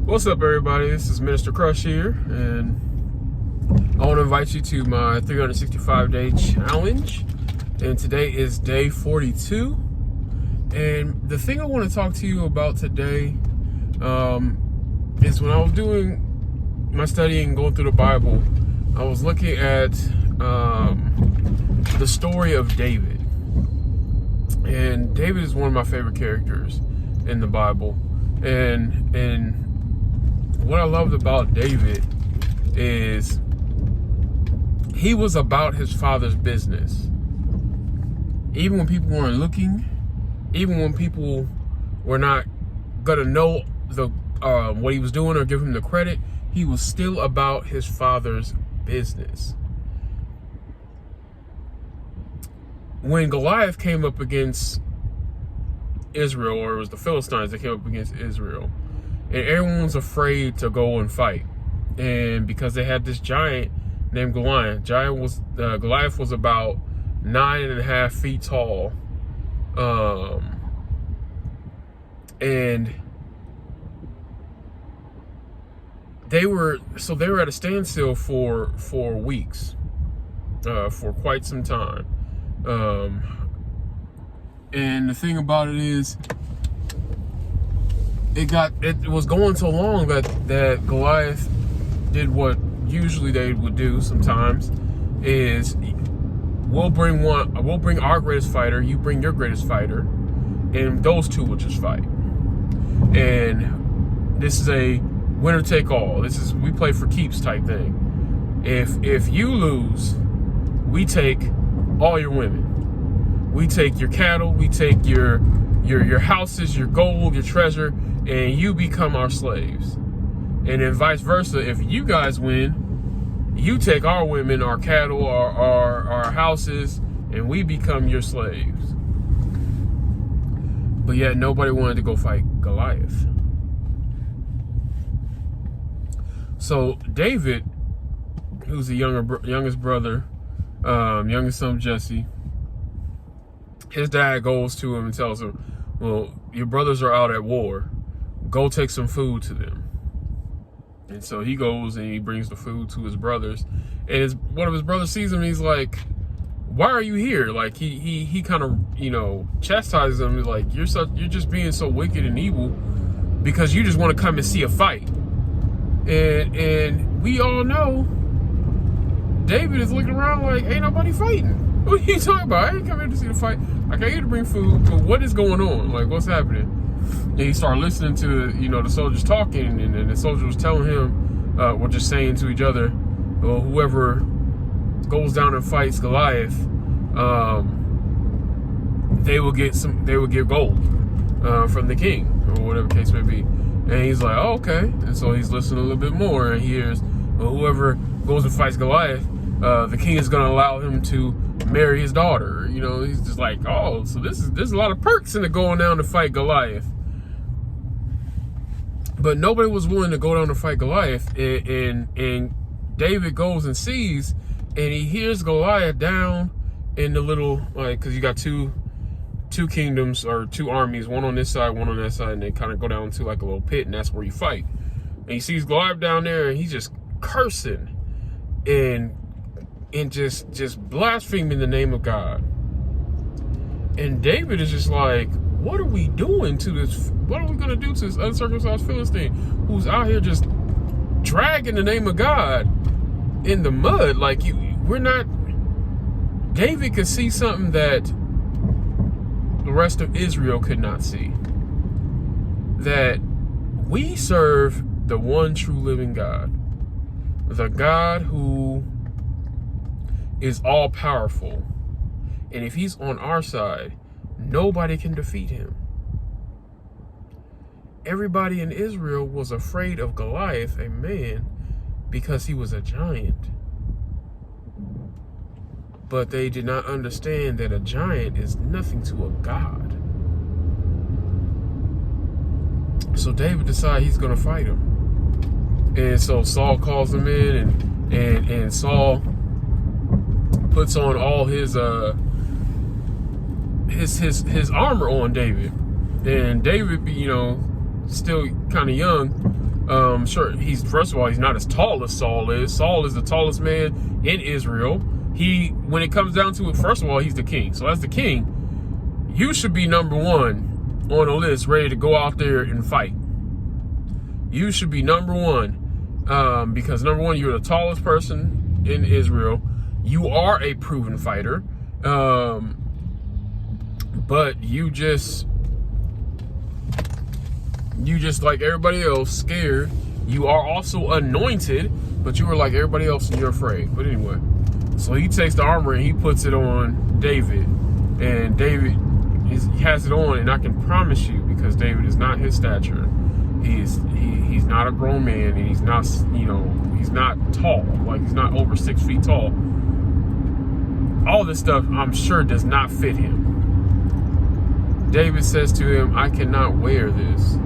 What's up, everybody? This is Minister Crush here, and I want to invite you to my 365-day challenge. And today is day 42. And the thing I want to talk to you about today is when I was doing my studying, going through the Bible, I was looking at the story of David. And David is one of my favorite characters in the Bible. And what I loved about David is he was about his father's business. Even when people weren't looking, even when people were not gonna know what he was doing or give him the credit, he was still about his father's business. When Goliath came up against Israel, or it was the Philistines that came up against Israel, and everyone was afraid to go and fight, and because they had this giant named Goliath. Goliath was about 9.5 feet tall, and they were at a standstill for weeks, for quite some time. And the thing about it is, it was going so long that Goliath did what usually they would do sometimes, is we'll bring our greatest fighter, you bring your greatest fighter, and those two will just fight. And this is a winner take all. We play for keeps type thing. If you lose, we take all your women, we take your cattle, we take your houses, your gold, your treasure, and you become our slaves. And then vice versa, if you guys win, you take our women, our cattle, our houses, and we become your slaves. But yet nobody wanted to go fight Goliath. So David, who's the youngest brother, youngest son of Jesse, his dad goes to him and tells him, well, your brothers are out at war. Go take some food to them. And so he goes and he brings the food to his brothers. And one of his brothers sees him and he's like, why are you here? Like he kind of, chastises him. He's like, you're just being so wicked and evil because you just want to come and see a fight. And we all know David is looking around like, ain't nobody fighting. What are you talking about? I ain't come here to see the fight. I came here to bring food, but what is going on? Like, what's happening? And he started listening to, the soldiers talking, and then the soldier was telling him, or just saying to each other, well, whoever goes down and fights Goliath, they will get gold from the king, or whatever case may be. And he's like, oh, okay. And so he's listening a little bit more, and he hears, well, whoever goes and fights Goliath, the king is going to allow him to marry his daughter. He's just like, oh, so there's a lot of perks in it going down to fight Goliath. But nobody was willing to go down to fight Goliath. And David goes and sees, and he hears Goliath down in the little, because you got two kingdoms or two armies, one on this side, one on that side, and they kind of go down to like a little pit, and that's where you fight. And he sees Goliath down there, and he's just cursing and just blaspheming the name of God. And David is just like, what are we doing to this? What are we going to do to this uncircumcised Philistine who's out here just dragging the name of God in the mud? Like, we're not... David could see something that the rest of Israel could not see. That we serve the one true living God. The God who is all powerful. And if he's on our side, nobody can defeat him. Everybody in Israel was afraid of Goliath, a man, because he was a giant. But they did not understand that a giant is nothing to a God. So David decides he's going to fight him. And so Saul calls him in, and Saul puts on all his armor on David. And David, still kind of young, Sure, first of all, he's not as tall as Saul is. Saul is the tallest man in Israel. When it comes down to it, first of all, he's the king. So as the king, you should be number one on the list, ready to go out there and fight. You should be number one, because number one, you're the tallest person in Israel. You are a proven fighter, but you just like everybody else, scared. You are also anointed, but you were like everybody else and you're afraid. But anyway, so he takes the armor and he puts it on David, and David he has it on, and I can promise you, because David is not his stature. He's not a grown man, and he's not, he's not tall. Like, he's not over 6 feet tall. All this stuff, I'm sure, does not fit him. David says to him, I cannot wear this.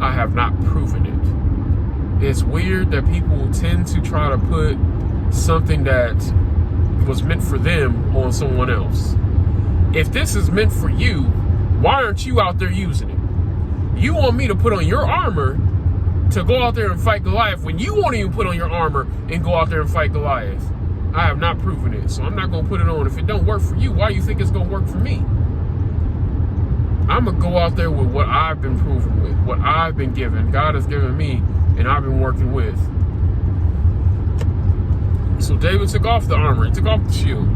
I have not proven it. It's weird that people tend to try to put something that was meant for them on someone else. If this is meant for you, why aren't you out there using it? You want me to put on your armor to go out there and fight Goliath when you won't even put on your armor and go out there and fight Goliath. I have not proven it, so I'm not going to put it on. If it don't work for you, why do you think it's going to work for me? I'm going to go out there with what I've been proven with, what I've been given, God has given me, and I've been working with. So David took off the armor, he took off the shield.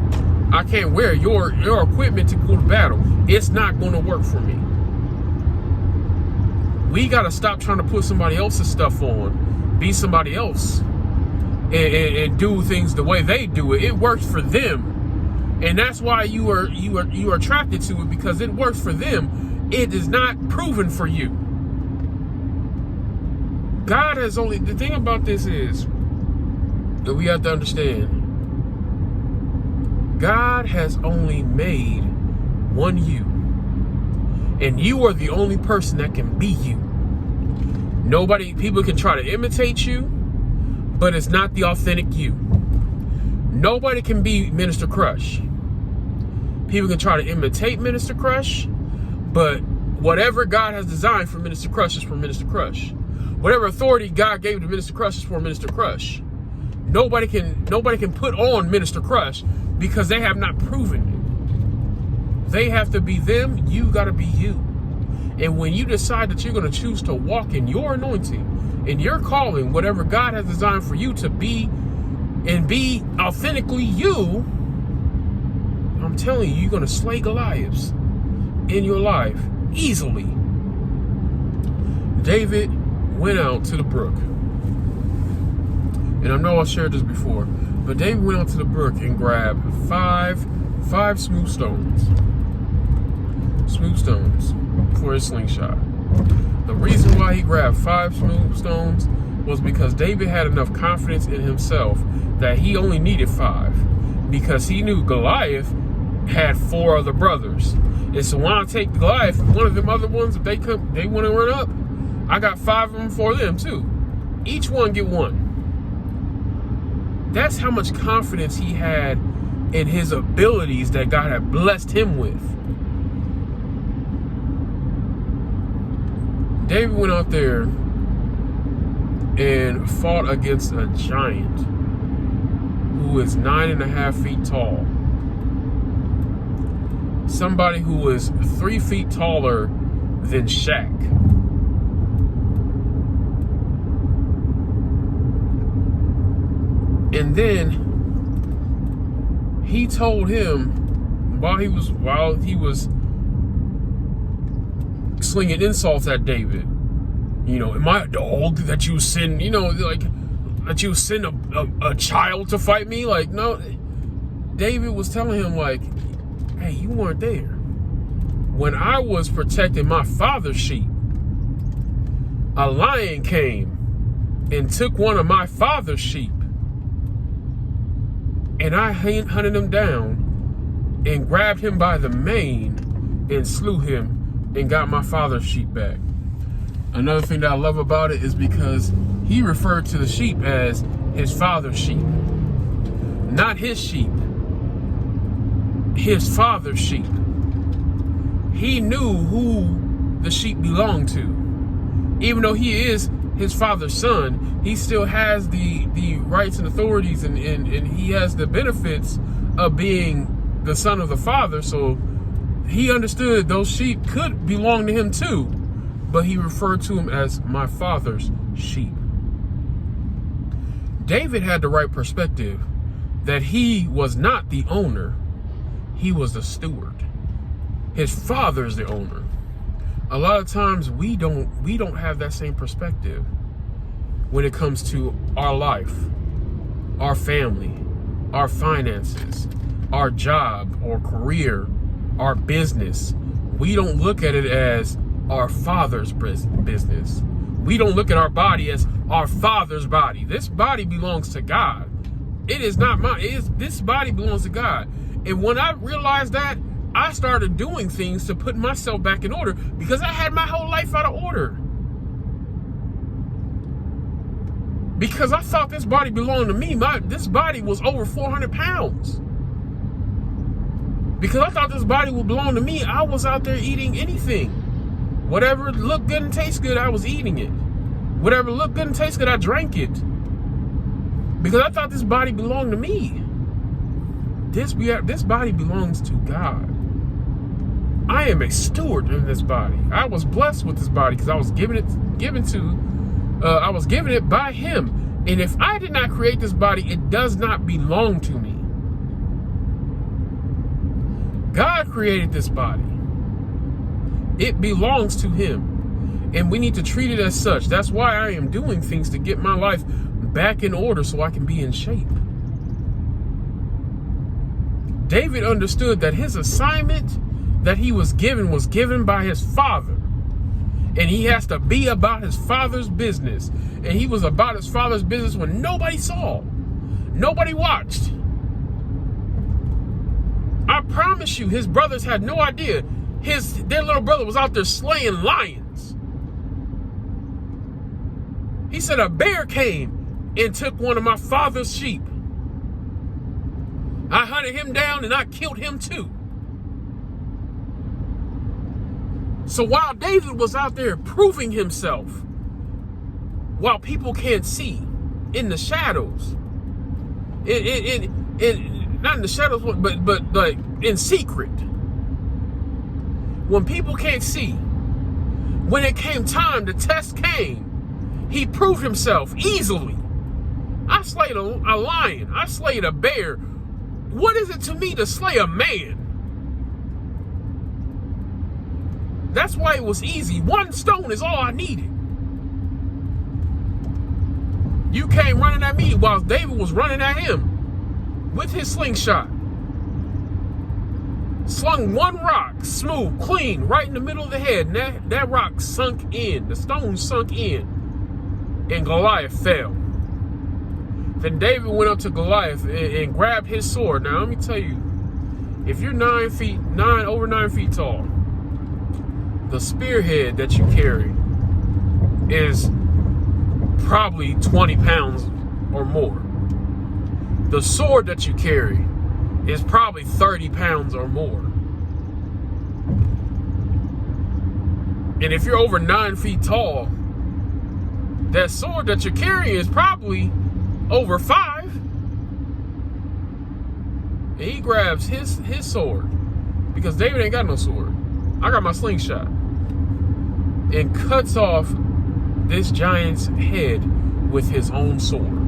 I can't wear your equipment to go to battle. It's not going to work for me. We got to stop trying to put somebody else's stuff on, be somebody else, and do things the way they do it. It works for them, and that's why you are attracted to it, because it works for them. It is not proven for you. God has only, the thing about this is that we have to understand, God has only made one you, and you are the only person that can be you. People can try to imitate you, but it's not the authentic you. Nobody can be Minister Crush. People can try to imitate Minister Crush, but whatever God has designed for Minister Crush is for Minister Crush. Whatever authority God gave to Minister Crush is for Minister Crush. Nobody can put on Minister Crush because they have not proven it. They have to be them. You got to be you. And when you decide that you're going to choose to walk in your anointing, in your calling, whatever God has designed for you to be, and be authentically you, I'm telling you, you're going to slay Goliaths in your life easily. David went out to the brook. And I know I shared this before, but David went out to the brook and grabbed five smooth stones for his slingshot. The reason why he grabbed 5 smooth stones was because David had enough confidence in himself that he only needed 5, because he knew Goliath had 4 other brothers. And so when I take Goliath, one of them other ones, if they want to run up, I got 5 of them for them too. Each one get 1. That's how much confidence he had in his abilities that God had blessed him with. David went out there and fought against a giant who is 9.5 feet tall. Somebody who was 3 feet taller than Shaq. And then he told him while he was slinging insults at David, am I a dog that you send, that you send a child to fight me? Like, no. David was telling him, like, hey, you weren't there. When I was protecting my father's sheep, a lion came and took one of my father's sheep. And I hunted him down and grabbed him by the mane and slew him and got my father's sheep back. Another thing that I love about it is because he referred to the sheep as his father's sheep. Not his sheep. His father's sheep. He knew who the sheep belonged to. Even though he is his father's son, he still has the rights and authorities, and he has the benefits of being the son of the father. So he understood those sheep could belong to him too, but he referred to him as my father's sheep. David had the right perspective that he was not the owner, he was the steward. His father's the owner. A lot of times we don't have that same perspective when it comes to our life, our family, our finances, our job or career, our business. We don't look at it as our father's business. We don't look at our body as our father's body. This body belongs to God. It is not mine. This body belongs to God. And when I realized that, I started doing things to put myself back in order, because I had my whole life out of order. Because I thought this body belonged to me. This body was over 400 pounds. Because I thought this body would belong to me, I was out there eating anything. Whatever looked good and tastes good, I was eating it. Whatever looked good and tastes good, I drank it. Because I thought this body belonged to me. This body belongs to God. I am a steward in this body. I was blessed with this body because I was given it by him. And if I did not create this body, it does not belong to me. God created this body. It belongs to him. And we need to treat it as such. That's why I am doing things to get my life back in order so I can be in shape. David understood that his assignment that he was given by his father. And he has to be about his father's business. And he was about his father's business when nobody saw. Nobody watched. I promise you, his brothers had no idea. Their little brother was out there slaying lions. He said a bear came and took one of my father's sheep. I hunted him down and I killed him too. So while David was out there proving himself, while people can't see, in the shadows, not in the shadows, but like in secret, when people can't see, when it came time, the test came, he proved himself easily. I slayed a lion. I slayed a bear. What is it to me to slay a man? That's why it was easy. One stone is all I needed. You came running at me while David was running at him with his slingshot. Slung one rock, smooth, clean, right in the middle of the head. And that rock sunk in. The stone sunk in. And Goliath fell. Then David went up to Goliath and grabbed his sword. Now, let me tell you, if you're over 9 feet tall, the spearhead that you carry is probably 20 pounds or more. The sword that you carry is probably 30 pounds or more. And if you're over 9 feet tall, that sword that you're carrying is probably over 5. And he grabs his sword, because David ain't got no sword. I got my slingshot. And cuts off this giant's head with his own sword.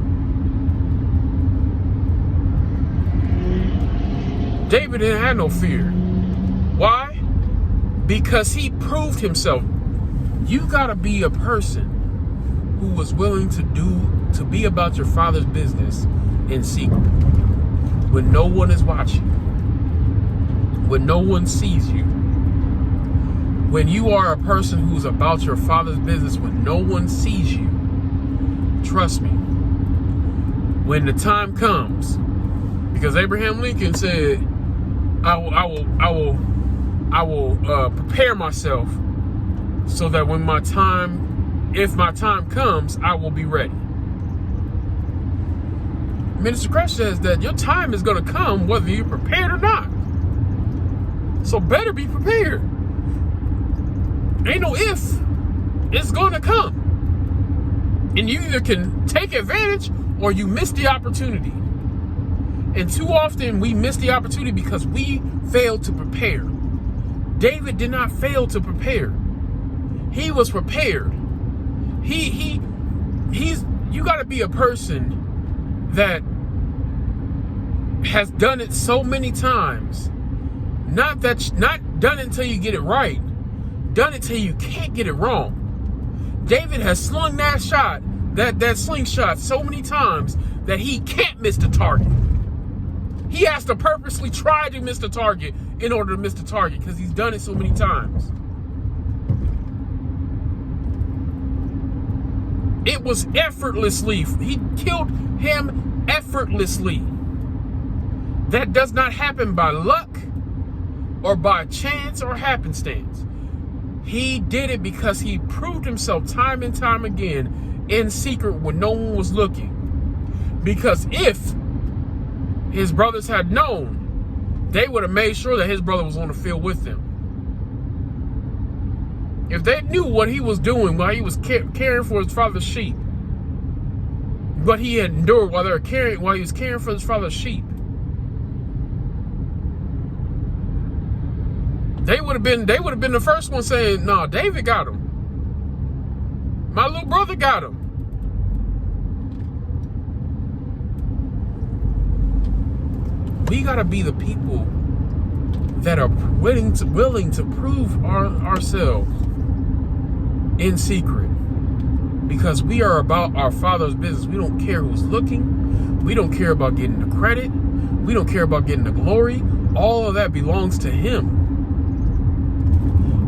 David didn't have no fear. Why? Because he proved himself. You gotta be a person who was willing to be about your father's business in secret, when no one is watching, when no one sees you. When you are a person who's about your father's business, when no one sees you, trust me, when the time comes, because Abraham Lincoln said, I will prepare myself so that when if my time comes, I will be ready. Minister Crush says that your time is going to come whether you're prepared or not. So better be prepared. Ain't no if, it's gonna come. And you either can take advantage or you miss the opportunity. And too often we miss the opportunity because we failed to prepare. David did not fail to prepare. He was prepared. You got to be a person that has done it so many times. Not done it until you get it right. Done it till you can't get it wrong. David has slung that shot, that slingshot so many times that he can't miss the target. He has to purposely try to miss the target in order to miss the target because he's done it so many times. It was effortlessly. He killed him effortlessly. That does not happen by luck or by chance or happenstance. He did it because he proved himself time and time again in secret when no one was looking. Because if his brothers had known, they would have made sure that his brother was on the field with them. If they knew what he was doing while he was caring for his father's sheep, what he had endured while he was caring for his father's sheep, they would have been the first one saying, "No, David got him. My little brother got him." We gotta be the people that are willing to prove ourselves in secret, because we are about our Father's business. We don't care who's looking. We don't care about getting the credit. We don't care about getting the glory. All of that belongs to Him.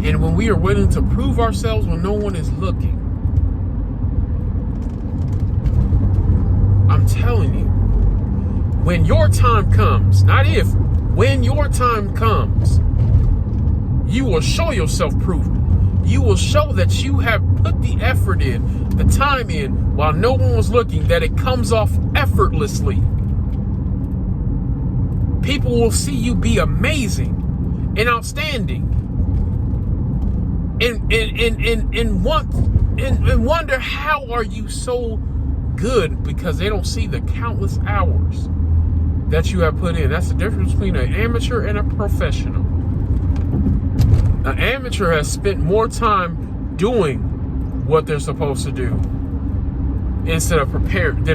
And when we are willing to prove ourselves when no one is looking, I'm telling you, when your time comes, not if, when your time comes, you will show yourself proven. You will show that you have put the effort in, the time in, while no one was looking, that it comes off effortlessly. People will see you be amazing and outstanding and wonder how are you so good, because they don't see the countless hours that you have put in. That's the difference between an amateur and a professional. An amateur has spent more time doing what they're supposed to do instead of preparing.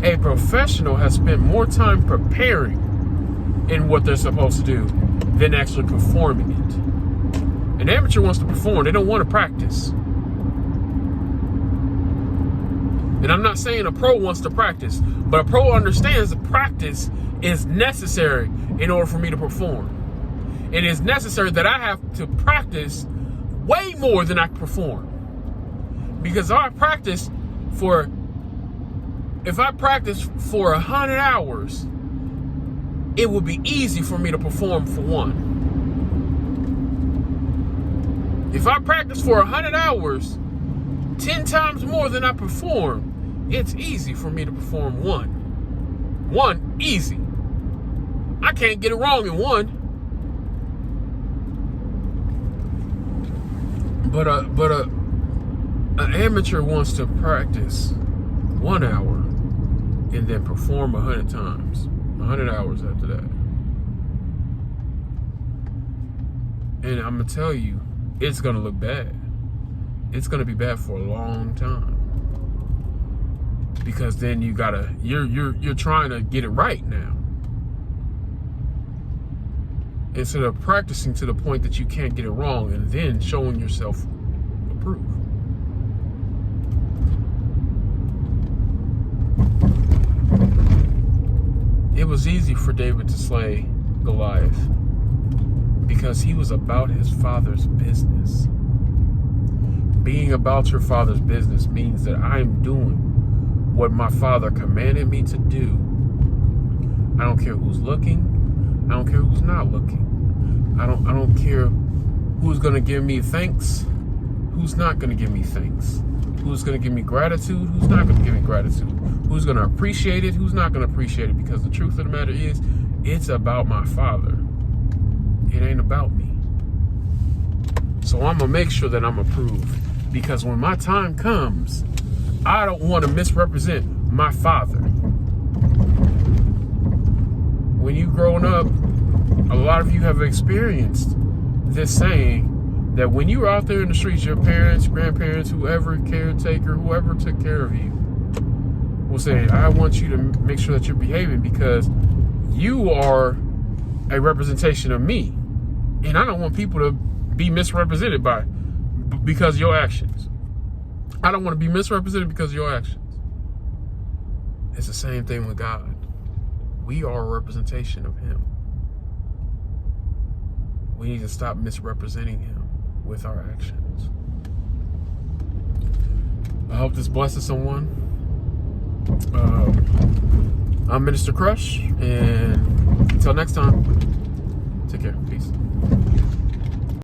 A professional has spent more time preparing in what they're supposed to do than actually performing it. An amateur wants to perform. They don't want to practice. And I'm not saying a pro wants to practice, but a pro understands that practice is necessary in order for me to perform. It is necessary that I have to practice way more than I perform. Because if I practice for 100 hours, it would be easy for me to perform for one. If I practice for 100 hours, 10 times more than I perform, it's easy for me to perform one. One, easy. I can't get it wrong in one. But an amateur wants to practice 1 hour and then perform 100 times, 100 hours after that. And I'm gonna tell you, it's gonna look bad. It's gonna be bad for a long time, because then you're trying to get it right now, instead of practicing to the point that you can't get it wrong and then showing yourself approved. It was easy for David to slay Goliath because he was about his father's business. Being about your father's business means that I'm doing what my father commanded me to do. I don't care who's looking. I don't care who's not looking. I don't care who's gonna give me thanks, who's not gonna give me thanks, who's gonna give me gratitude, who's not gonna give me gratitude, who's gonna appreciate it, who's not gonna appreciate it, because the truth of the matter is, it's about my father. It ain't about me. So I'm gonna make sure that I'm approved. because when my time comes, I don't want to misrepresent my father. When you've grown up, a lot of you have experienced this saying that when you were out there in the streets, your parents, grandparents, whoever, caretaker, whoever took care of you will say, I want you to make sure that you're behaving because you are a representation of me. And I don't want people to be misrepresented because of your actions. I don't want to be misrepresented because of your actions. It's the same thing with God. We are a representation of him. We need to stop misrepresenting him with our actions. I hope this blesses someone. I'm Minister Crush, and until next time, take care. Peace.